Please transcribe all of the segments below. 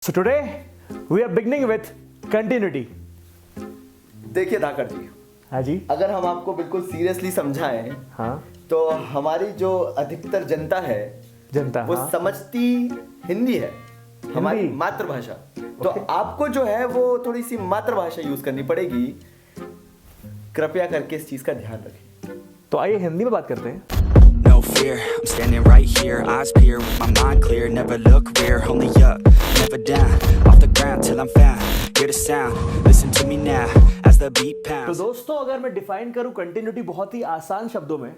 So today we are beginning with continuity. देखिए धाकड़ जी, हाँ जी, अगर हम आपको बिल्कुल सीरियसली समझाएं हाँ तो हमारी जो अधिकतर जनता है जनता, वो हाँ समझती हिंदी है, हमारी हिंदी? मातृभाषा। तो आपको जो है वो थोड़ी सी मातृभाषा यूज करनी पड़ेगी। कृपया करके इस चीज का ध्यान रखें। तो आइए हिंदी में बात करते हैं। No fear, I'm standing right here, eyes peer with my mind clear, never look rear, only up, never down, off the ground till I'm found, hear the sound, listen to me now, as the beat तो pounds. दोस्तों अगर मैं define करूं continuity बहुत ही आसान शब्दों में,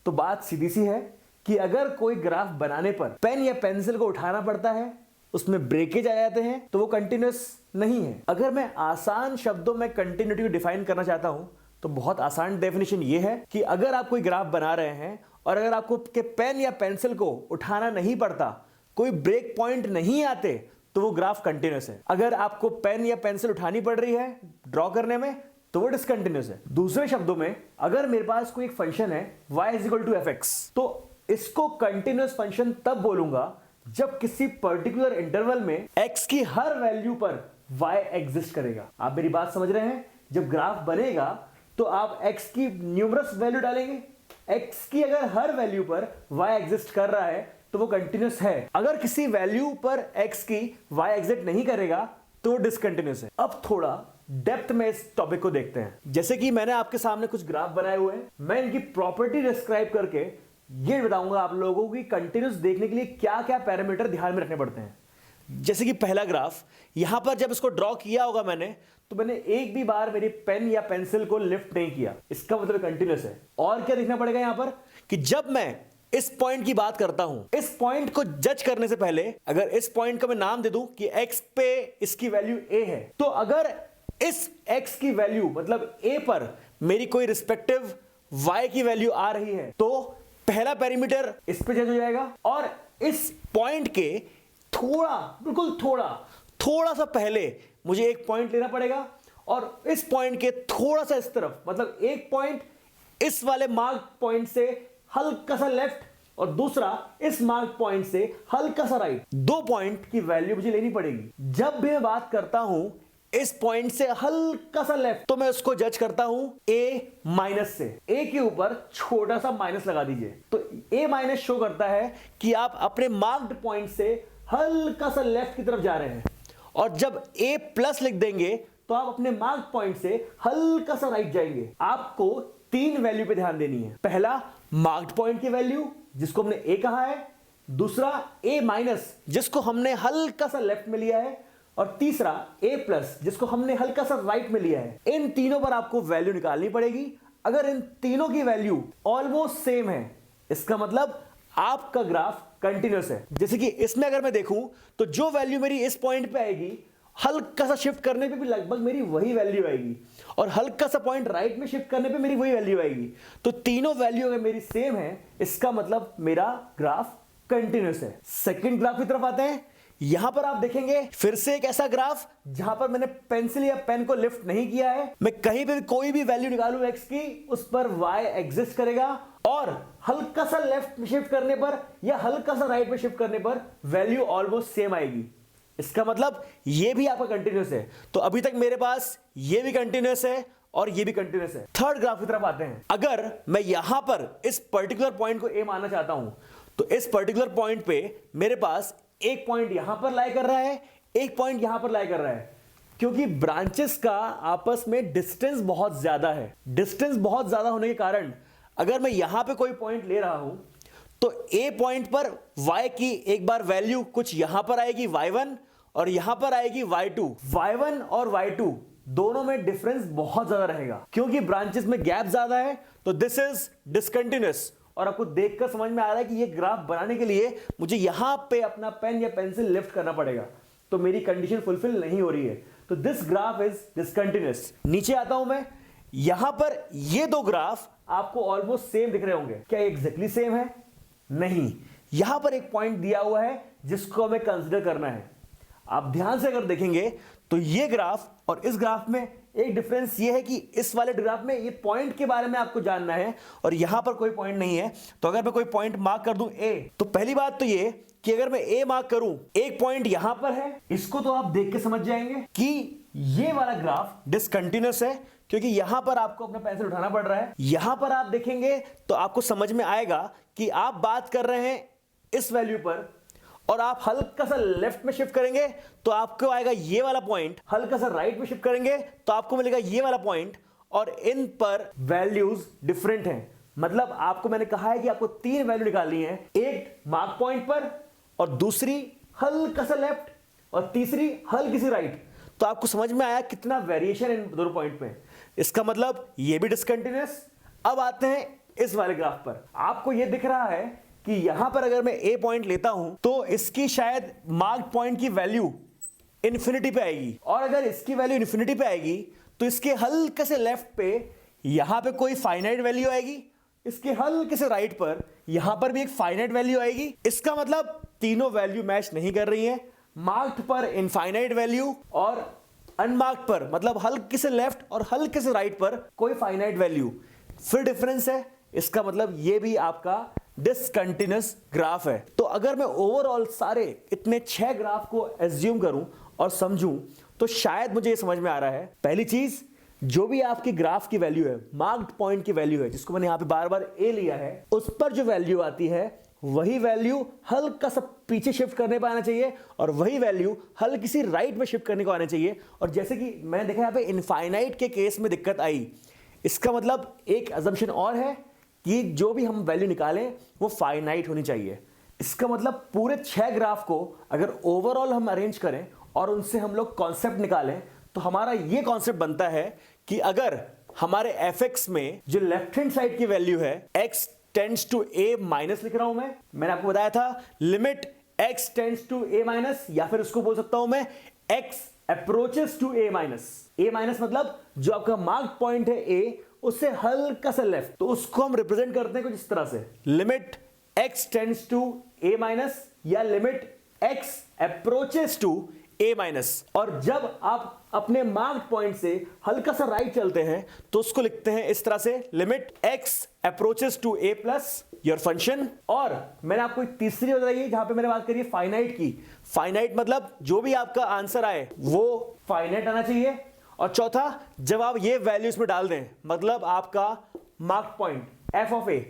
तो बात सीधी सी है कि अगर कोई ग्राफ बनाने पर पेन या पेंसिल को उठाना पड़ता है, उसमें ब्रेकेज आ जाते हैं, तो वो कंटिन्यूअस नहीं है। अगर मैं आसान शब्दों में कंटिन्यूटी को डिफाइन करना चाहता हूं तो बहुत आसान डेफिनेशन ये है कि अगर आप कोई ग्राफ बना रहे हैं और अगर आपको के पेन या पेंसिल को उठाना नहीं पड़ता, कोई ब्रेक पॉइंट नहीं आते, तो वो ग्राफ कंटिन्यूअस है। अगर आपको पेन या पेंसिल उठानी पड़ रही है ड्रॉ करने में, तो वो डिसकंटिन्यूअस है। दूसरे शब्दों में अगर मेरे पास कोई एक फंक्शन है y = fx, तो इसको कंटिन्यूअस फंक्शन तब बोलूंगा जब किसी पर्टिकुलर इंटरवल में x की हर वैल्यू पर y एग्जिस्ट करेगा। आप मेरी बात समझ रहे हैं? जब ग्राफ बनेगा तो आप x की न्यूमरस वैल्यू डालेंगे, x की अगर हर वैल्यू पर y एग्जिस्ट कर रहा है तो वो कंटिन्यूअस है। अगर किसी वैल्यू पर x की y एग्जिस्ट नहीं करेगा तो वो डिसकंटिन्यूअस है। अब थोड़ा डेप्थ में इस टॉपिक को देखते हैं। जैसे कि मैंने आपके सामने कुछ ग्राफ बनाए हुए हैं, मैं इनकी प्रॉपर्टी डिस्क्राइब करके ये बताऊंगा आप लोगों की कंटिन्यूअस देखने के लिए क्या क्या पैरामीटर ध्यान में रखने पड़ते हैं। जैसे कि पहला ग्राफ, यहां पर जब इसको ड्रॉ किया होगा मैंने, तो मैंने एक भी बार मेरी पेन या पेंसिल को लिफ्ट नहीं किया, इसका मतलब कंटिन्यूअस है। और क्या देखना पड़ेगा यहां पर कि जब मैं इस पॉइंट की बात करता हूं, इस पॉइंट को जज करने से पहले अगर इस पॉइंट को मैं नाम दे दूं कि x पे इसकी वैल्यू a है, तो अगर इस x की वैल्यू मतलब a पर मेरी कोई रिस्पेक्टिव y की वैल्यू आ रही है, तो पहला पैरामीटर इस पे जज हो जाएगा। और इस पॉइंट के बिल्कुल थोड़ा सा पहले मुझे एक पॉइंट लेना पड़ेगा और इस पॉइंट के थोड़ा सा इस तरफ, मतलब एक पॉइंट इस वाले मार्क पॉइंट से हल्का सा लेफ्ट और दूसरा इस मार्क पॉइंट से हल्का सा राइट। दो पॉइंट की वैल्यू मुझे लेनी पड़ेगी। जब भी मैं बात करता हूं इस पॉइंट से हल्का सा लेफ्ट, तो मैं उसको जज करता हूं a माइनस से। a के ऊपर छोटा सा माइनस लगा दीजिए, तो a माइनस शो करता है कि आप अपने मार्क्ड पॉइंट से हल्का सा लेफ्ट की तरफ जा रहे हैं। और जब a प्लस लिख देंगे तो आप अपने मार्क पॉइंट से हल्का सा राइट जाएंगे। आपको तीन वैल्यू पे ध्यान देनी है। पहला मार्क्ड पॉइंट की वैल्यू जिसको हमने a कहा है, दूसरा a माइनस जिसको हमने हल्का सा लेफ्ट में लिया है, और तीसरा a प्लस जिसको हमने हल्का सा राइट में लिया है। इन तीनों पर आपको वैल्यू निकालनी पड़ेगी। अगर इन तीनों की वैल्यू ऑलमोस्ट सेम है, इसका मतलब आपका ग्राफ कंटिन्यूअस है। जैसे कि इसमें अगर मैं देखूं तो जो वैल्यू मेरी इस पॉइंट पे आएगी, हल्का सा शिफ्ट करने पे भी लगभग मेरी वही वैल्यू आएगी, और हल्का सा पॉइंट राइट में शिफ्ट करने पे मेरी वही वैल्यू आएगी। तो तीनों वैल्यू अगर मेरी सेम है, इसका मतलब मेरा ग्राफ कंटिन्यूअस है। सेकंड ग्राफ की तरफ आते हैं। यहां पर आप देखेंगे फिर से एक ऐसा ग्राफ जहां पर मैंने पेंसिल या पेन को लिफ्ट नहीं किया है। मैं कहीं पे भी कोई भी वैल्यू निकालूं x की, उस पर y एग्जिस्ट करेगा, और हल्का सा लेफ्ट में शिफ्ट करने पर या हल्का सा राइट में शिफ्ट करने पर वैल्यू ऑलमोस्ट सेम आएगी। इसका मतलब ये भी आपका कंटिन्यूअस है। तो अभी तक मेरे पास ये भी कंटिन्यूअस है और ये भी कंटिन्यूअस है। थर्ड ग्राफ की तरफ आते हैं। अगर मैं यहां पर इस पर्टिकुलर पॉइंट को a मानना चाहता हूं, तो इस पर्टिकुलर पॉइंट पे मेरे पास एक पॉइंट यहां पर लाई कर रहा है, एक पॉइंट यहां पर लाई कर रहा है, क्योंकि ब्रांचेस का आपस में डिस्टेंस बहुत ज्यादा है। डिस्टेंस बहुत ज्यादा होने के कारण अगर मैं यहां पे कोई पॉइंट ले रहा हूं, तो a पॉइंट पर y की एक बार वैल्यू कुछ यहां पर आएगी y1 और यहां पर आएगी y2। y1 और y2 दोनों में डिफरेंस बहुत ज्यादा रहेगा, क्योंकि ब्रांचेस में गैप ज्यादा है। तो दिस इज डिसकंटिन्यूअस। और आपको देखकर समझ में आ रहा है कि ये ग्राफ बनाने के लिए मुझे यहां पे अपना पेन या पेंसिल लिफ्ट करना पड़ेगा, तो मेरी कंडीशन फुलफिल नहीं हो रही है। तो दिस ग्राफ इज डिसकंटिन्यूअस। नीचे आता हूं मैं, यहां पर ये दो ग्राफ आपको ऑलमोस्ट सेम दिख रहे होंगे। क्या एग्जैक्टली सेम है? नहीं। यहां पर एक पॉइंट दिया हुआ है जिसको हमें कंसीडर करना है। आप ध्यान से अगर देखेंगे तो ये ग्राफ और इस ग्राफ में एक डिफरेंस ये है कि इस वाले ग्राफ में ये पॉइंट के बारे में आपको जानना है और यहां पर कोई पॉइंट नहीं है। तो अगर मैं कोई पॉइंट मार्क कर दूं A, तो पहली बात तो ये कि अगर मैं ए मार्क करूं, एक पॉइंट यहां पर है, इसको तो आप देख के समझ जाएंगे कि ये वाला ग्राफ डिसकंटिन्यूअस है, क्योंकि यहां पर आपको अपना पेंसिल उठाना पड़ रहा है। यहां पर आप देखेंगे तो आपको समझ में आएगा कि आप बात कर रहे हैं इस वैल्यू पर, और आप हल्का सा लेफ्ट में शिफ्ट करेंगे तो आपको आएगा ये वाला पॉइंट, हल्का सा राइट में शिफ्ट करेंगे तो आपको मिलेगा ये वाला पॉइंट, और इन पर वैल्यूज डिफरेंट हैं। मतलब आपको मैंने कहा है कि आपको 3 वैल्यू निकालनी है, एक मार्क पॉइंट पर, और दूसरी हल्का सा लेफ्ट, और तीसरी हल्की सी राइट। तो आपको समझ में आया कितना वेरिएशन इन दोनों पॉइंट पे। इसका मतलब ये भी डिसकंटिन्यूअस। अब आते हैं इस वाले ग्राफ पर। आपको ये दिख रहा है कि यहां पर अगर मैं ए पॉइंट लेता हूं तो इसकी शायद मार्क पॉइंट की वैल्यू इंफिनिटी पे आएगी, और अगर इसकी वैल्यू इंफिनिटी पे आएगी तो इसके हल्के से लेफ्ट पे यहां पे कोई फाइनाइट वैल्यू आएगी, इसके हल्के से राइट पर यहां पर भी एक फाइनाइट वैल्यू आएगी। इसका मतलब तीनों वैल्यू मैच नहीं कर रही है। मार्क्ड पर इनफाइनाइट वैल्यू, और अनमार्क्ड पर मतलब हल्के से लेफ्ट और हल्के से राइट पर कोई फाइनाइट वैल्यू, फिर डिफरेंस है। इसका मतलब ये भी आपका डिसकंटिन्यूअस ग्राफ है। तो अगर मैं ओवरऑल सारे इतने 6 ग्राफ को एज्यूम करूं और समझूं तो शायद मुझे ये समझ में आ रहा है। पहली चीज, जो भी आपकी ग्राफ की वैल्यू है, मार्क्ड पॉइंट की वैल्यू है, जिसको मैंने यहां पे बार बार ए लिया है, उस पर जो वैल्यू आती है वही वैल्यू हल्का सा पीछे शिफ्ट करने पर आना चाहिए, और वही वैल्यू हल्की सी राइट में शिफ्ट करने को आना चाहिए। और जैसे कि मैंने देखा यहां पे इनफाइनाइट के केस में दिक्कत आई, इसका मतलब एक अजम्पशन और है कि जो भी हम वैल्यू निकालें वो फाइनाइट होनी चाहिए। इसका मतलब पूरे 6 ग्राफ को अगर ओवरऑल हम अरेंज करें और उनसे हम लोग कॉन्सेप्ट निकालें तो हमारा ये कॉन्सेप्ट बनता है कि अगर हमारे fx में जो लेफ्ट हैंड साइड की वैल्यू है x tends to a minus लिख रहा हूं मैंने आपको बताया था limit x tends to a minus, या फिर उसको बोल सकता हूं मैं x approaches to a minus. a minus मतलब जो आपका मार्क पॉइंट है a, उससे हल्का सा लेफ्ट, तो उसको हम रिप्रेजेंट करते हैं कुछ इस तरह से, limit x tends to a minus या limit x approaches to a minus. और जब आप अपने मार्क पॉइंट से हल्का सा राइट चलते हैं तो उसको लिखते हैं इस तरह से, limit x approaches to a plus your function. और मैंने आपको एक तीसरी बताई जहां पे मैंने बात करी है फाइनाइट की। फाइनाइट मतलब जो भी आपका आंसर आए वो फाइनाइट आना चाहिए। और चौथा, जब आप ये वैल्यूज में डाल दें, मतलब आपका mark point f of a,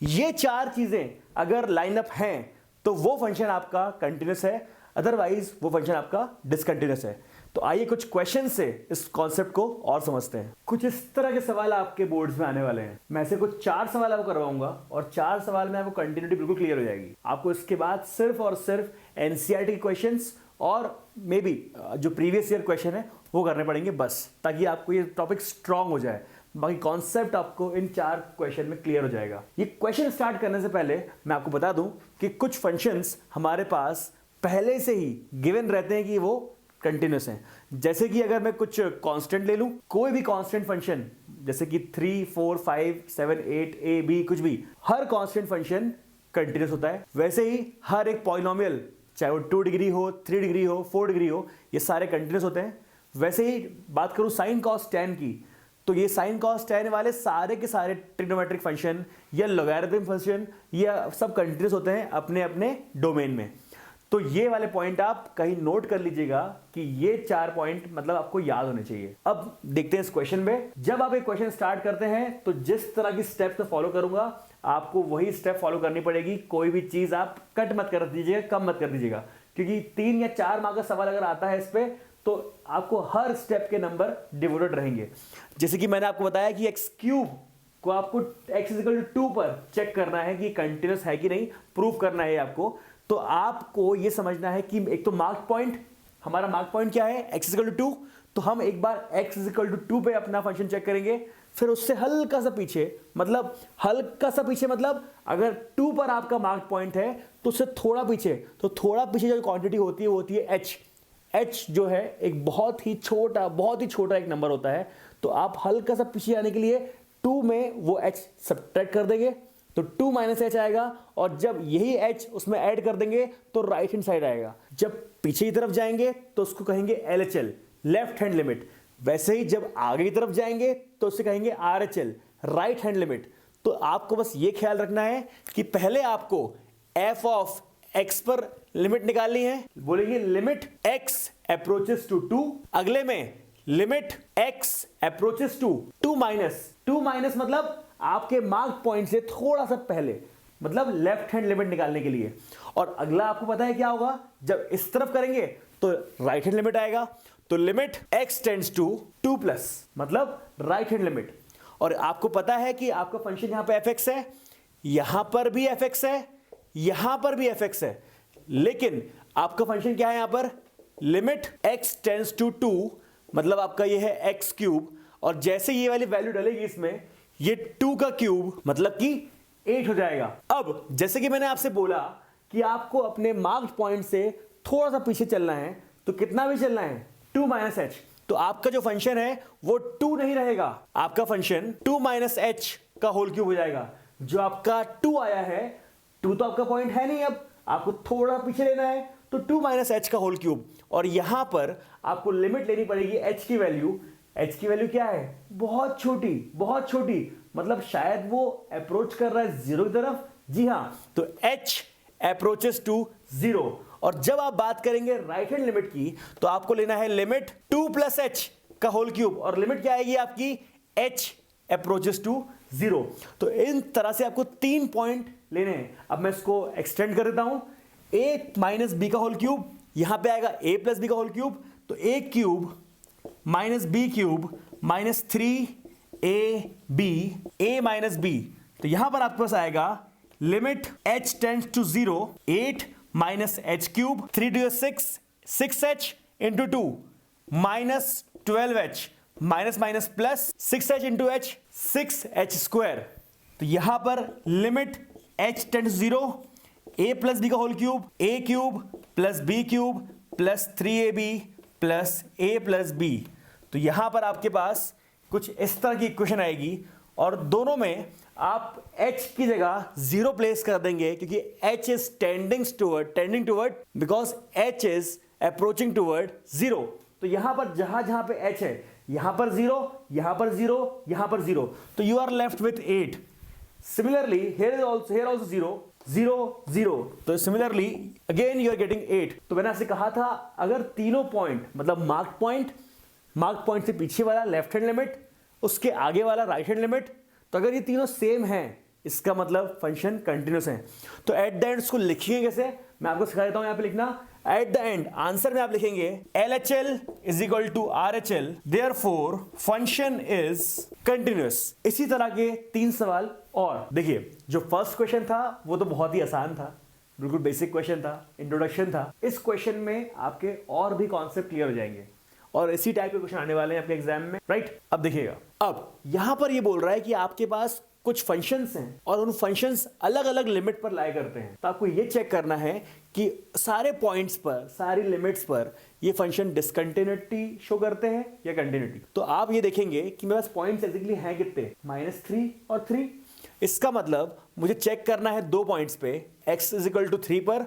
ये 4 चीजें अगर लाइनअप हैं तो वो फंक्शन आपका कंटिन्यूअस है, अदरवाइज वो फंक्शन आपका डिसकंटिन्यूअस है। तो आइए कुछ क्वेश्चन से इस कॉन्सेप्ट को और समझते हैं। कुछ इस तरह के सवाल आपके बोर्ड्स में आने वाले हैं। मैं से कुछ 4 सवाल आपको करवाऊंगा और 4 सवाल में आपको कंटिन्यूटी बिल्कुल क्लियर हो जाएगी। आपको इसके बाद सिर्फ और सिर्फ एनसीईआरटी के क्वेश्चंस और मे बी जो प्रीवियस ईयर क्वेश्चन है वो करने पड़ेंगे बस, ताकि आपको ये टॉपिक स्ट्रांग हो जाए। बाकी कॉन्सेप्ट आपको इन 4 क्वेश्चन में क्लियर हो जाएगा। ये क्वेश्चन स्टार्ट करने से पहले मैं आपको बता दूं कि कुछ फंक्शंस हमारे पास पहले से ही गिवन रहते हैं कि वो कंटिन्यूस हैं। जैसे कि अगर मैं कुछ कांस्टेंट ले लूं, कोई भी कांस्टेंट फंक्शन जैसे कि 3, 4, 5, 7, 8 a b कुछ भी, हर कांस्टेंट फंक्शन कंटिन्यूस होता है। वैसे ही हर एक पॉलिनोमियल, चाहे वो 2 डिग्री हो, 3 डिग्री हो, 4 डिग्री हो, ये सारे कंटिन्यूस होते हैं। वैसे ही बात करूं साइन कॉस टैन की, तो ये साइन कॉस टैन वाले सारे के सारे ट्रिग्नोमेट्रिक फंक्शन या लॉगरिथम फंक्शन या सब कंटिन्यूस होते हैं अपने अपने डोमेन में। तो ये वाले पॉइंट आप कहीं नोट कर लीजिएगा कि ये 4 पॉइंट मतलब आपको याद होने चाहिए। अब देखते हैं इस क्वेश्चन में। जब आप एक क्वेश्चन स्टार्ट करते हैं तो जिस तरह की स्टेप्स मैं फॉलो करूंगा आपको वही स्टेप फॉलो करनी पड़ेगी। कोई भी चीज आप कट मत कर दीजिएगा, कम मत कर दीजिएगा, क्योंकि 3 या 4 मार्क का सवाल अगर आता है इस पे तो आपको हर स्टेप के नंबर डिवोटेड रहेंगे। जैसे कि मैंने आपको बताया कि एक्स क्यूब को आपको x = 2 पर चेक करना है कि कंटिन्यूस है कि नहीं, प्रूफ करना है आपको। तो आपको ये समझना है कि एक तो मार्क पॉइंट, हमारा मार्क पॉइंट क्या है, x = 2, तो हम एक बार x = 2 पे अपना फंक्शन चेक करेंगे। फिर उससे हल्का सा पीछे, मतलब हल्का सा पीछे मतलब अगर 2 पर आपका मार्क पॉइंट है तो उससे थोड़ा पीछे, तो थोड़ा पीछे जो क्वांटिटी होती है वो होती है h जो है एक बहुत ही छोटा एक नंबर होता है। तो आप हल्का सा पीछे आने के लिए 2 में वो h सब्ट्रैक्ट कर देंगे तो 2 - h आएगा, और जब यही h उसमें ऐड कर देंगे तो राइट हैंड साइड आएगा। जब पीछे की तरफ जाएंगे तो उसको कहेंगे LHL, लेफ्ट हैंड लिमिट। वैसे ही जब आगे की तरफ जाएंगे तो उसे कहेंगे RHL, राइट हैंड लिमिट। तो आपको बस ये ख्याल रखना है कि पहले आपको f ऑफ x पर लिमिट निकालनी है, बोलेंगे लिमिट x अप्रोचेस टू 2, अगले में limit x approaches to 2 minus मतलब आपके मार्क पॉइंट से थोड़ा सा पहले, मतलब लेफ्ट हैंड लिमिट निकालने के लिए। और अगला आपको पता है क्या होगा, जब इस तरफ करेंगे तो राइट हैंड लिमिट आएगा, तो limit x tends to 2 plus मतलब राइट हैंड लिमिट। और आपको पता है कि आपका फंक्शन यहां पे fx है, यहां पर भी fx है, यहां पर भी fx है, लेकिन आपका फंक्शन क्या है यहां पर, लिमिट x टेंड्स टू 2 मतलब आपका ये है x क्यूब, और जैसे ये वाली वैल्यू डलेगी इसमें, ये 2 का क्यूब मतलब कि 8 हो जाएगा। अब जैसे कि मैंने आपसे बोला कि आपको अपने मार्क्ड पॉइंट से थोड़ा सा पीछे चलना है, तो कितना भी चलना है 2 माइनस h, तो आपका जो फंक्शन है वो 2 नहीं रहेगा, आपका फंक्शन 2 माइनस h का होल क्यूब हो जाएगा। जो आपका 2 आया है, 2 तो आपका पॉइंट है नहीं, अब आपको थोड़ा पीछे लेना है, तो 2 माइनस h का होल क्यूब। और यहां पर आपको लिमिट लेनी पड़ेगी h की वैल्यू। h की वैल्यू क्या है, बहुत छोटी, बहुत छोटी, मतलब शायद वो अप्रोच कर रहा है 0 की तरफ, जी हां, तो h अप्रोचेस टू 0। और जब आप बात करेंगे राइट हैंड लिमिट की, तो आपको लेना है लिमिट 2 प्लस h का होल क्यूब, और लिमिट क्या आएगी आपकी, h अप्रोचेस टू 0। तो इन तरह से आपको 3 पॉइंट लेने हैं। अब मैं इसको एक्सटेंड कर देता हूं, a माइनस बी का होल क्यूब, यहां पे आएगा a प्लस बी का होल क्यूब, तो a cube minus b cube minus 3ab a minus b, तो यहां पर आपके पास आएगा limit h tends to 0, 8 minus h cube, 3 to 6h into 2 minus 12h minus minus plus 6h into h 6h square. तो यहां पर limit h tends 0, a plus b का whole cube, a cube plus b cube plus 3ab plus a plus b। तो यहां पर आपके पास कुछ इस तरह की इक्वेशन आएगी, और दोनों में आप h की जगह 0 प्लेस कर देंगे, क्योंकि h is tending toward because h is approaching toward 0। तो यहां पर जहां जहां पे h है, यहां पर 0, यहां पर 0, यहां पर 0, तो you are left with 8। Similarly here also 0, 0, 0, तो similarly again you are getting 8। तो मैंने आपसे कहा था, अगर तीनों पॉइंट मतलब मार्क पॉइंट से पीछे वाला लेफ्ट हैंड लिमिट, उसके आगे वाला राइट हैंड लिमिट, तो अगर ये तीनों सेम हैं, इसका मतलब फंक्शन कंटिन्यूस है। तो एट द एंड इसको लिखेंगे कैसे, मैं आपको सिखा देता हूं। यहां पे लिखना, एट द एंड आंसर में आप लिखेंगे LHL is equal to RHL, therefore function is continuous. इसी तरह के 3 सवाल और देखिए। जो फर्स्ट क्वेश्चन था वो तो बहुत ही आसान था, बिल्कुल बेसिक क्वेश्चन था, इंट्रोडक्शन था। इस क्वेश्चन में आपके और भी कॉन्सेप्ट क्लियर हो जाएंगे, और इसी टाइप के क्वेश्चन आने वाले हैं आपके एग्जाम में, राइट। अब देखिएगा, अब यहां पर ये बोल रहा है कि आपके पास कुछ फंक्शंस हैं और उन फंक्शंस अलग अलग लिमिट पर लाया करते हैं, तो आपको ये चेक करना है कि सारे पॉइंट्स पर, सारी लिमिट्स पर ये फंक्शन डिसकंटिन्यूटी शो करते हैं या कंटिन्यूटी। तो आप ये देखेंगे कि मेरे पास पॉइंट्स एग्जैक्टली हैं कितने, -3 और 3। इसका मतलब मुझे चेक करना है 2 पॉइंट्स पे, x इज इक्वल टू 3 पर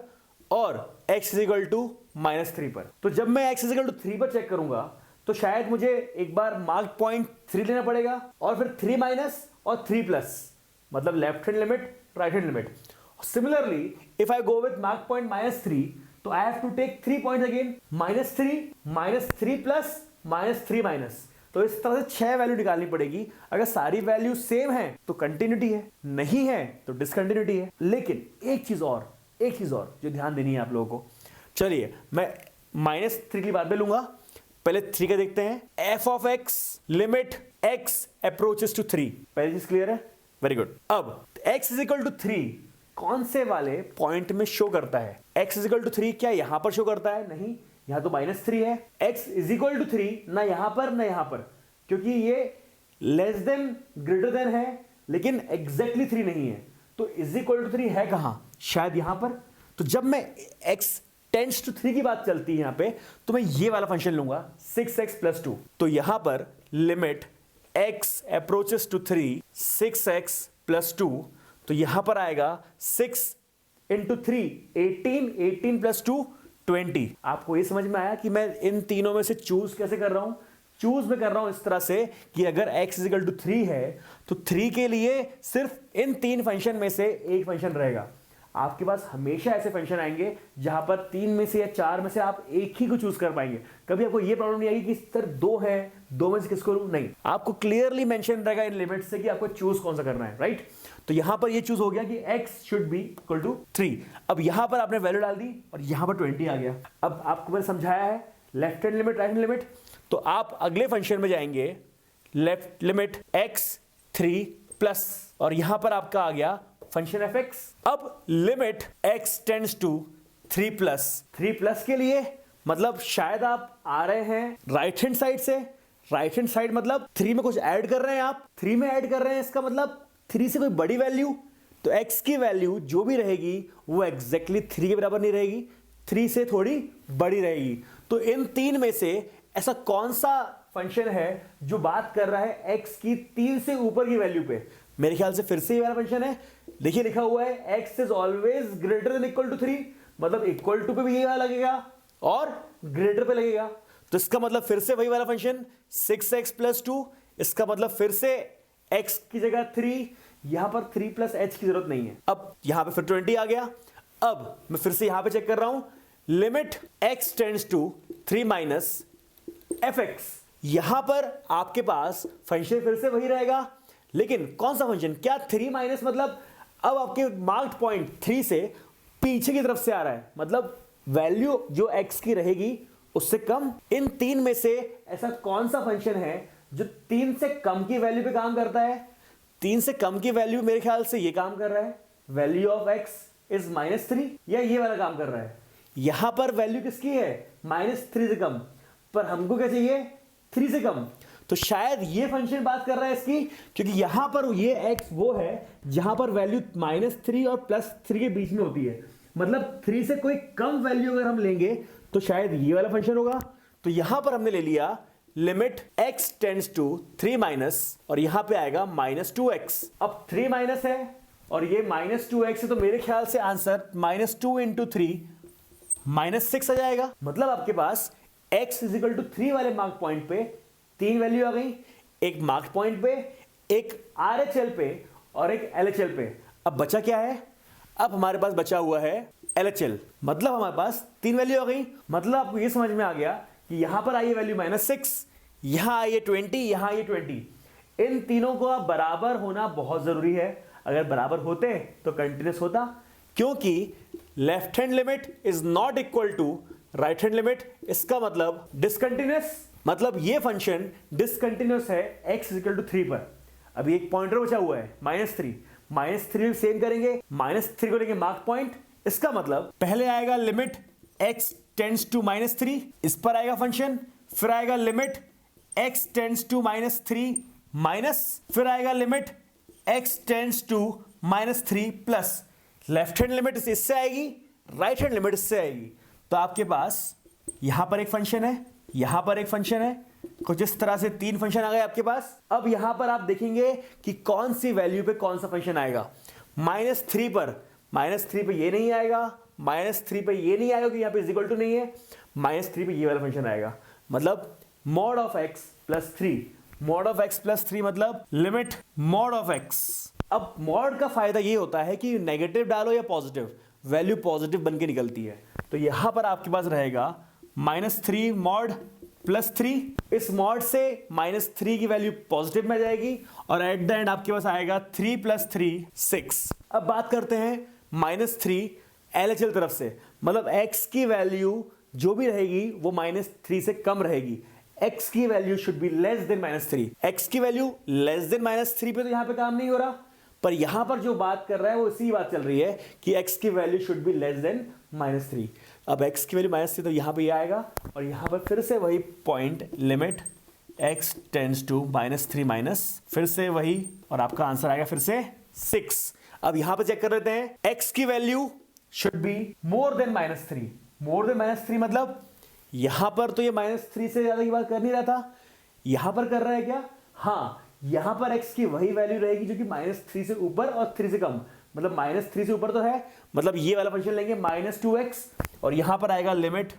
और x इज इक्वल टू -3 पर। तो जब मैं x इज इक्वल टू 3 पर चेक करूंगा, तो शायद मुझे एक बार मार्क पॉइंट 3 लेना पड़ेगा, और फिर 3 माइनस और 3 प्लस, मतलब left hand limit, right hand limit. Similarly if I go with mark point -3, तो I have to take 3 points again, -3 plus -3 minus. तो इस तरह से 6 वैल्यू निकालनी पड़ेगी। अगर सारी वैल्यू सेम है तो कंटिन्यूटी है, नहीं है तो डिसकंटिन्यूटी है। लेकिन एक चीज और जो ध्यान देनी है आप लोगों को। चलिए, मैं -3 की बाद में लूंगा, पहले 3 का देखते हैं। f of x limit x approaches to 3, पहली चीज क्लियर है, वेरी गुड। अब x इज इक्वल टू 3 कौन से वाले पॉइंट में शो करता है? x इज इक्वल टू 3 क्या यहां पर शो करता है? नहीं, यहां तो -3 है। x इज इक्वल टू 3 ना यहां पर ना यहां पर, क्योंकि ये लेस देन ग्रेटर देन है, लेकिन एग्जैक्टली 3 नहीं है। तो इज इक्वल टू 3 है कहां? शायद यहां पर। तो जब मैं x टेंड्स टू 3 की बात चलती है यहां पे, तो मैं ये वाला फंक्शन लूंगा 6x प्लस 2। तो यहां पर limit x approaches to 3, 6x plus 2, तो यहां पर आएगा 6 इंटू 3 18 प्लस 2 20। आपको ये समझ में आया कि मैं इन तीनों में से चूज कैसे कर रहा हूं? चूज में कर रहा हूं इस तरह से कि अगर x इज इक्वल टू 3 है, तो 3 के लिए सिर्फ इन 3 फंक्शन में से एक फंक्शन रहेगा। आपके पास हमेशा ऐसे फंक्शन आएंगे जहां पर 3 में से या 4 में से आप एक ही को चूज कर पाएंगे। कभी आपको ये प्रॉब्लम नहीं आएगी कि सर 2 है, 2 में से किसको लूं, नहीं, आपको क्लियरली मेंशन रहेगा इन लिमिट से कि आपको चूज कौन सा करना है, राइट। तो यहां पर ये चूज हो गया कि x should be equal to 3। अब यहां पर आपने वैल्यू डाल दी और यहां पर 20 आ गया। अब आपको मैंने समझाया है left hand limit, right hand limit, तो आप अगले फंक्शन में जाएंगे, लेफ्ट लिमिट x 3 प्लस, और यहां पर आपका आ गया फंक्शन fx। अब limit x tends to 3 plus, 3 plus के लिए मतलब शायद आप आ रहे हैं राइट हैंड साइड से, राइट हैंड साइड मतलब 3 में कुछ ऐड कर रहे हैं, आप 3 में ऐड कर रहे हैं, इसका मतलब 3 से कोई बड़ी वैल्यू, तो x की वैल्यू जो भी रहेगी वो एग्जैक्टली 3 के बराबर नहीं रहेगी, 3 से थोड़ी बड़ी रहेगी। तो इन 3 में से ऐसा कौन सा फंक्शन है जो बात कर रहा है x की 3 से ऊपर की वैल्यू पे? मेरे ख्याल से फिर से ये वाला फंक्शन है। देखिए लिखा हुआ है x is always greater than equal to 3, मतलब इक्वल टू पे भी ये वाला लगेगा और ग्रेटर पे लगेगा। तो इसका मतलब फिर से वही वाला फंक्शन 6x प्लस 2, इसका मतलब फिर से x की जगह 3, यहां पर 3 प्लस h की जरूरत नहीं है। अब यहां पे फिर 20 आ गया। अब मैं फिर से यहां पे चेक कर रहा हूं, limit x tends to 3 minus fx, यहां पर आपके पास फंक्शन फिर से वही रहेगा, लेकिन कौन सा फंक्शन? क्या 3 माइनस मतलब अब आपके मार्क्ड पॉइंट 3 से पीछे की तरफ से आ रहा है, मतलब वैल्यू जो x की रहेगी उससे कम। इन 3 में से ऐसा कौन सा फंक्शन है जो 3 से कम की वैल्यू पे काम करता है? 3 से कम की वैल्यू मेरे ख्याल से ये काम कर रहा है, वैल्यू ऑफ x इज -3, या ये वाला काम कर रहा है। यहां पर वैल्यू किसकी है? -3 से कम, पर हमको क्या चाहिए? 3 से कम। तो शायद ये फंक्शन बात कर रहा है इसकी, क्योंकि यहां पर ये x वो है जहां पर वैल्यू -3 और +3 के बीच में होती है, मतलब 3 से कोई कम वैल्यू अगर हम लेंगे तो शायद ये वाला फंक्शन होगा। तो यहां पर हमने ले लिया limit x tends to 3 minus, और यहां पे आएगा -2x। अब 3 माइनस है और ये -2x है, तो मेरे ख्याल से आंसर -2 इंटू 3 -6 आ जाएगा। मतलब आपके पास x इज इक्वल टू 3 वाले मार्क पॉइंट पे 3 वैल्यू आ गई, एक मार्क पॉइंट पे, एक RHL पे और एक LHL पे। अब बचा क्या है? अब हमारे पास बचा हुआ है LHL, मतलब हमारे पास 3 वैल्यू आ गई। मतलब आपको ये समझ में आ गया कि यहां पर आई है वैल्यू -6, यहां आई है 20, यहां आई है 20। इन तीनों को अब बराबर होना बहुत जरूरी है। अगर बराबर होते तो कंटिन्यूस होता, क्योंकि left hand limit is not equal to right hand limit, इसका मतलब डिसकंटिन्यूस, मतलब ये फंक्शन डिसकंटिन्यूस है x इक्वल टू 3 पर। अभी एक पॉइंटर बचा हुआ है -3, -3 सेम करेंगे, -3 को लेंगे मार्क पॉइंट, इसका मतलब पहले आएगा लिमिट x टेंड्स टू -3, इस पर आएगा फंक्शन, फिर आएगा limit x tends to -3 minus, फिर आएगा limit x tends to -3 plus. Left hand limit इससे आएगी, राइट हैंड लिमिट इससे आएगी। तो आपके पास यहां पर एक फंक्शन है, यहां पर एक फंक्शन है, कुछ इस तरह से 3 फंक्शन आ गए आपके पास। अब यहां पर आप देखेंगे कि कौन सी वैल्यू पे कौन सा फंक्शन आएगा। -3 पर, -3 पे ये नहीं आएगा, -3 पे ये नहीं आएगा क्योंकि यहां पे इज इक्वल टू नहीं है, -3 पे ये वाला फंक्शन आएगा। मतलब mod of x plus 3, mod of x plus 3 मतलब लिमिट mod ऑफ x। अब mod का फायदा ये होता है कि नेगेटिव डालो या पॉजिटिव, वैल्यू पॉजिटिव बन के निकलती है। तो यहां पर आपके पास रहेगा -3 mod प्लस 3, इस mod से -3 की वैल्यू पॉजिटिव में जाएगी और एट द एंड आपके पास आएगा 3 + 3 6। अब बात करते हैं -3 LHL तरफ से, मतलब x की वैल्यू जो भी रहेगी वो -3 से कम रहेगी। x की value should be less than -3, x की वैल्यू लेस देन -3 पे तो यहां पे काम नहीं हो रहा, पर यहां पर जो बात कर रहा है वो इसी बात चल रही है कि x की value should be less than -3। अब x की वैल्यू -3 तो यहां पे ये आएगा और यहां पर फिर से वही point limit x tends to -3 minus, फिर से वही, और आपका आंसर आएगा फिर से 6। अब यहां पे चेक कर लेते हैं, x की value should be more than -3। More than -3 मतलब यहां पर तो ये -3 से ज्यादा की बात कर नहीं रहा था, यहां पर कर रहा है क्या? हाँ, यहां पर x की वही वैल्यू रहेगी जो कि -3 से ऊपर और 3 से कम, मतलब -3 से ऊपर तो है, मतलब ये वाला फंक्शन लेंगे -2x, और यहां पर आएगा limit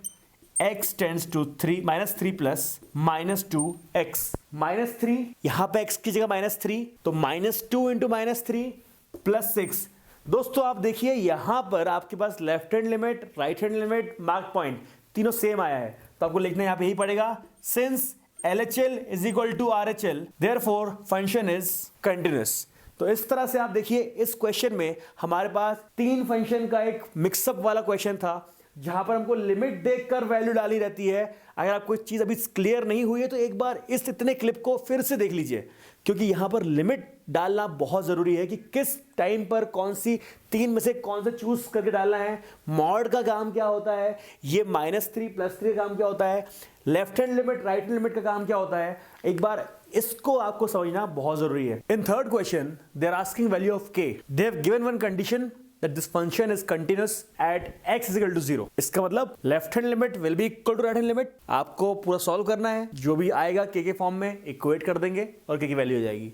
x tends to 3 -3 plus -2x। -3 यहां पे x की जगह -3, तो -2 इंटू -3 प्लस 6, दोस्तों आप देखिए यहां पर आपके पास left hand limit, right hand limit, mark point तीनों सेम आया है, तो आपको लिखना यहां पे यही पड़ेगा, since LHL is equal to RHL therefore function is continuous. तो इस तरह से आप देखिए इस क्वेश्चन में हमारे पास 3 फंक्शन का एक मिक्सअप वाला क्वेश्चन था, जहां पर हमको लिमिट देखकर वैल्यू डाली रहती है। अगर आपको कोई चीज अभी क्लियर नहीं हुई है तो एक बार इस इतने क्लिप को फिर से देख लीजिए, क्योंकि यहां पर लिमिट डालना बहुत जरूरी है कि किस टाइम पर कौन सी 3 में से कौन सा चूज करके डालना है, मॉड का काम क्या होता है, ये -3 +3 का काम क्या होता है, left hand limit right hand limit का काम क्या होता है। एक बार इसको आपको समझना बहुत जरूरी है। In third question they are asking value of k, they have given one condition that this function is continuous at x is equal to 0। इसका मतलब left hand limit will be equal to right hand limit. आपको पूरा solve करना है, जो भी आएगा k के फॉर्म में इक्वेट कर देंगे और k की वैल्यू हो जाएगी।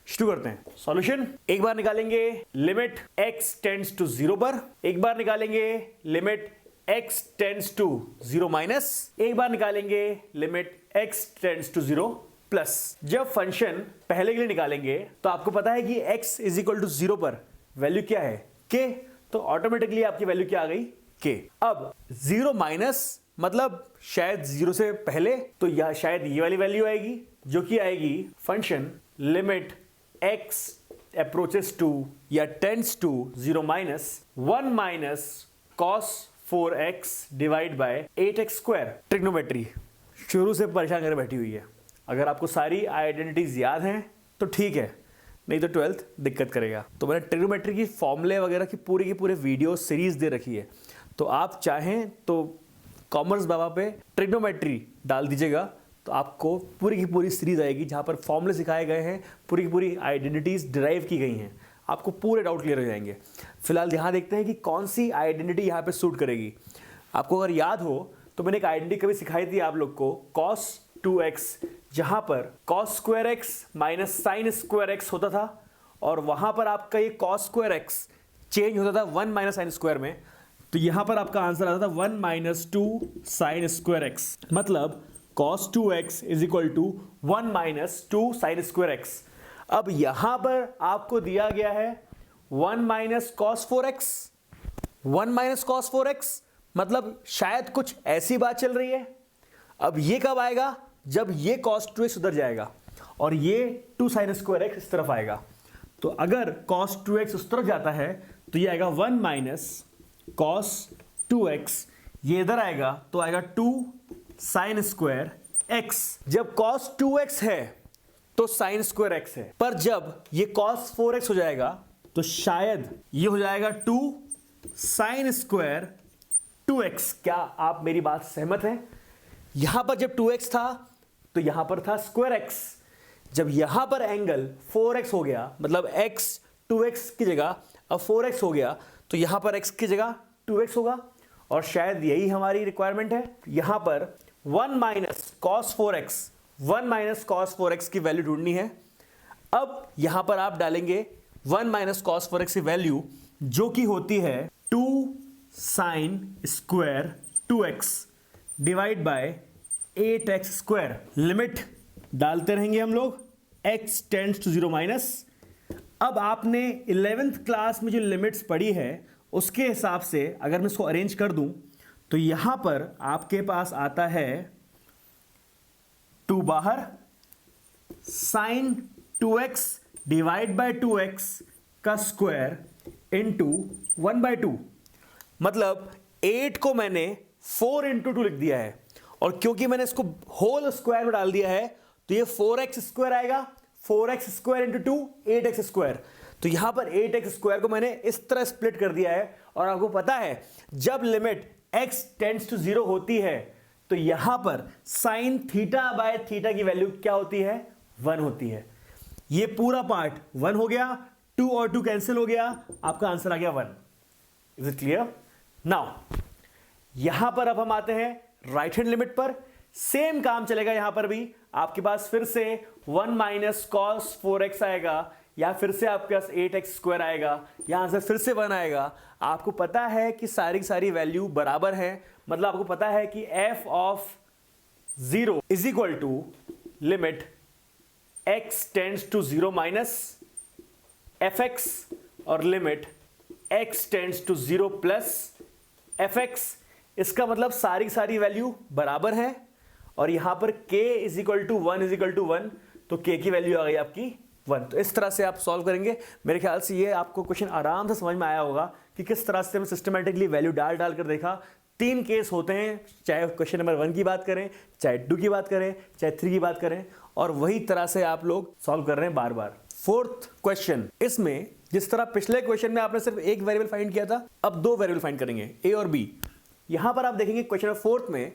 शुरू करते हैं सॉल्यूशन। एक बार निकालेंगे लिमिट x टेंड्स टू 0 पर, एक बार निकालेंगे limit x tends to 0 minus, एक बार निकालेंगे limit x tends to 0 plus. जब फंक्शन पहले के लिए निकालेंगे तो आपको पता है कि x इज इक्वल टू 0 पर वैल्यू क्या है k, तो ऑटोमेटिकली आपकी वैल्यू क्या आ गई k। अब 0 माइनस मतलब शायद 0 से पहले, तो या शायद ये वाली वैल्यू आएगी जो कि आएगी function limit x approaches to या tends to 0 minus 1 minus cos 4x divide by 8x square. Trigonometry शुरू से परेशान कर बैठी हुई है। अगर आपको सारी आइडेंटिटीज याद हैं तो ठीक है, नहीं तो 12th दिक्कत करेगा। तो मैंने ट्रिग्नोमेट्री की फॉर्मूले वगैरह की पूरे वीडियो सीरीज दे रखी है, तो आप चाहें तो कॉमर्स बाबा पे ट्रिग्नोमेट्री डाल दीजिएगा, तो आपको पूरी की पूरी सीरीज आएगी जहां पर फॉर्मूले सिखाए गए हैं, पूरी की पूरी आइडेंटिटीज डिराइव की गई हैं, आपको पूरे डाउट क्लियर हो जाएंगे। फिलहाल यहाँ देखते हैं कि कौन सी आइडेंटिटी यहाँ पे सूट करेगी। आपको अगर याद हो तो मैंने एक आइडेंटिटी कभी सिखाई थी आप लोग को, cos 2x, जहां पर cos square x minus sign square x होता था, और वहां पर आपका ये cos स्क्वायर x चेंज होता था 1 माइनस साइन स्क्वायर में, तो यहां पर आपका आंसर आता था 1 माइनस 2 साइन स्क्वायर x। मतलब cos 2x is equal to 1 minus 2 sine square x। अब यहां पर आपको दिया गया है 1 minus cos 4x, 1 minus cos 4x, मतलब शायद कुछ ऐसी बात चल रही है। अब ये कब आएगा, जब ये cos 2x उधर जाएगा और ये 2 sin स्क्वायर x इस तरफ आएगा। तो अगर cos 2x उस तरफ जाता है तो ये आएगा 1 माइनस cos 2x, ये इधर आएगा तो आएगा 2 sin स्क्वायर x। जब cos 2x है तो sin स्क्वायर x है, पर जब ये cos 4x हो जाएगा तो शायद ये हो जाएगा 2 sin स्क्वायर 2x। क्या आप मेरी बात सहमत हैं? यहां पर जब 2x था तो यहां पर था स्क्वायर x, जब यहां पर एंगल 4x हो गया, मतलब x 2x की जगह अब 4x हो गया, तो यहां पर x की जगह 2x होगा, और शायद यही हमारी रिक्वायरमेंट है। यहां पर 1 minus cos 4x, 1 minus cos 4x की वैल्यू ढूंढनी है। अब यहां पर आप डालेंगे 1 माइनस cos 4x की वैल्यू, जो कि होती है 2 sine square 2x divide by 8x square. Limit डालते रहेंगे हम लोग, x टेंड्स टू 0 माइनस। अब आपने 11th क्लास में जो लिमिट्स पढ़ी है उसके हिसाब से अगर मैं इसको अरेंज कर दूं तो यहां पर आपके पास आता है 2 बाहर, sign 2x divide by 2x का स्क्वायर इंटू 1/2। मतलब 8 को मैंने 4 इंटू 2 लिख दिया है, और क्योंकि मैंने इसको होल स्क्वायर में डाल दिया है तो ये 4x स्क्वायर आएगा, 4x square into 2 8x square. तो यहां पर 8x स्क्वायर को मैंने इस तरह स्प्लिट कर दिया है, और आपको पता है जब लिमिट x टेंड्स टू 0 होती है तो यहां पर साइन थीटा बाय थीटा की वैल्यू क्या होती है, 1 होती है। ये पूरा पार्ट 1 हो गया, 2 और 2 कैंसिल हो गया, आपका आंसर आ गया 1। Is it clear? नाउ यहां पर अब हम आते हैं राइट हैंड लिमिट पर। सेम काम चलेगा यहां पर भी, आपके पास फिर से 1 माइनस cos 4x आएगा, या फिर से आपके पास 8x स्क्वायर आएगा, यहां से फिर से 1 आएगा। आपको पता है कि सारी की सारी वैल्यू बराबर है, मतलब आपको पता है कि f of 0 is equal to limit x tends to 0 minus fx और limit x tends to 0 plus fx, इसका मतलब सारी वैल्यू बराबर है और यहां पर k इज इक्वल टू 1 तो k की वैल्यू आ गई आपकी 1। तो इस तरह से आप सॉल्व करेंगे। मेरे ख्याल से ये आपको क्वेश्चन आराम से समझ में आया होगा कि किस तरह से हम सिस्टमेटिकली वैल्यू डाल कर देखा। 3 केस होते हैं, चाहे क्वेश्चन नंबर 1 की बात करें, चाहे 2 की बात करें, चाहे 3 की बात करें, और वही तरह से आप लोग सॉल्व कर रहे हैं बार बार। 4th क्वेश्चन, इसमें जिस तरह पिछले क्वेश्चन में आपने सिर्फ एक वेरिएबल फाइंड किया था, अब 2 वेरिएबल फाइंड करेंगे, a और b। यहां पर आप देखेंगे क्वेश्चन नंबर 4th में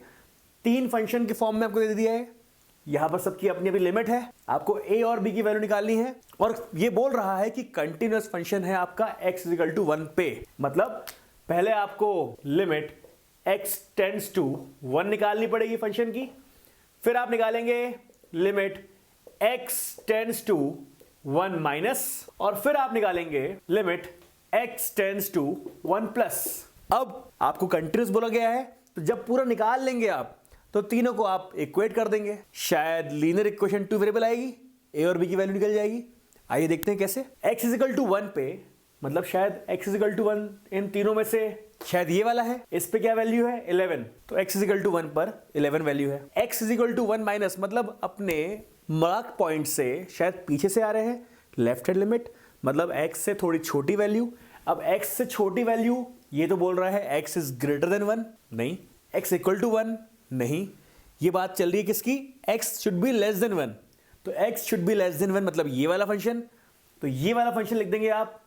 3 फंक्शन के फॉर्म में आपको दे दिया है। यहां पर सबकी अपनी अपनी लिमिट है, आपको a और b की वैल्यू निकालनी है और ये बोल रहा है कि कंटिन्यूअस फंक्शन है आपका x इज इक्वल टू 1 पे। मतलब पहले आपको लिमिट x टेंड्स टू 1 निकालनी पड़ेगी फंक्शन की, फिर आप निकालेंगे limit x tends to 1 minus, और फिर आप निकालेंगे limit x tends to 1 plus. अब आपको कंटिन्यूअस बोला गया है, तो जब पूरा निकाल लेंगे आप तो तीनों को आप इक्वेट कर देंगे, शायद लीनियर इक्वेशन 2 वेरिएबल आएगी, a और b की वैल्यू निकल जाएगी। आइए देखते हैं कैसे। x इज इक्वल टू 1 पे मतलब शायद x इज इक्वल टू 1 इन तीनों में से शायद ये वाला है, इस पे क्या वैल्यू है 11, तो x इज इक्वल टू 1 पर 11 वैल्यू है। x is equal to 1 minus मतलब अपने मार्क पॉइंट से शायद पीछे से आ रहे हैं, लेफ्ट हैंड लिमिट मतलब x से थोड़ी छोटी वैल्यू। अब x से छोटी वैल्यू ये तो बोल रहा है x इज ग्रेटर देन 1, नहीं, x इक्वल टू 1 नहीं, ये बात चल रही है किसकी, x should be less than 1, तो x should be less than 1 मतलब ये वाला फंक्शन, तो ये वाला फंक्शन लिख देंगे आप।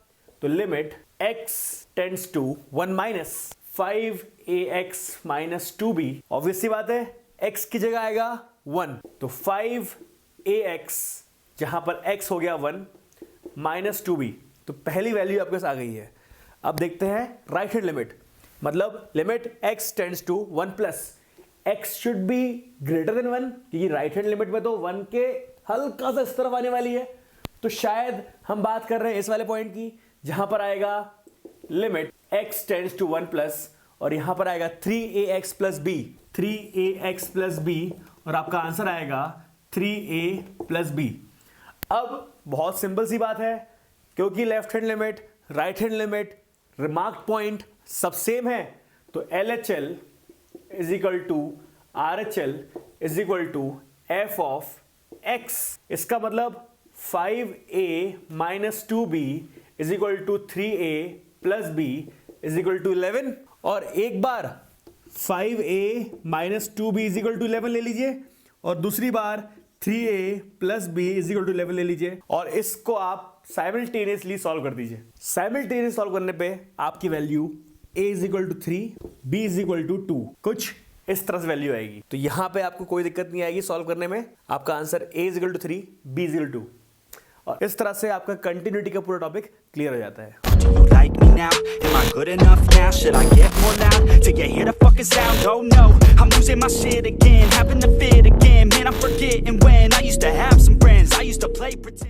तो limit x tends to 1 minus 5ax minus 2b, obvious सी बात है x की जगह आएगा 1, तो 5ax जहां पर x हो गया 1 माइनस 2b, तो पहली वैल्यू आपके पास आ गई है। अब देखते हैं राइट हैंड लिमिट, मतलब limit x tends to 1 plus x should be greater than 1, क्योंकि राइट हैंड लिमिट में तो 1 के हल्का सा इस तरफ आने वाली है, तो शायद हम बात कर रहे हैं इस वाले पॉइंट की जहां पर आएगा limit x tends to 1 plus और यहां पर आएगा 3ax plus b, 3ax plus b, और आपका आंसर आएगा 3a प्लस b। अब बहुत सिंपल सी बात है, क्योंकि left hand limit, right hand limit, remark point सब सेम है, तो LHL is equal to RHL is equal to f of x। इसका मतलब 5a minus 2b is equal to 3a plus b is equal to 11, और एक बार 5a minus 2b is equal to 11 ले लीजिए और दूसरी बार 3a plus b is equal to 11 ले लीजिए, और इसको आप साइमल्टेनियसली सॉल्व कर दीजिए। साइमल्टेनियस सॉल्व करने पे आपकी value a is equal to 3, b is equal to 2, कुछ इस तरह से वैल्यू आएगी। तो यहां पे आपको कोई दिक्कत नहीं आएगी सॉल्व करने में, आपका answer a is equal to 3, b is equal to 2, और इस तरह से आपका कंटिन्यूटी का पूरा टॉपिक क्लियर हो जाता है। Do you like me now? Am I good enough now? Should I get more loud to get hear the fucking sound? Oh no, I'm losing my shit again, having the fit again. Man, I'm forgetting when I used to have some friends. I used to play pretend.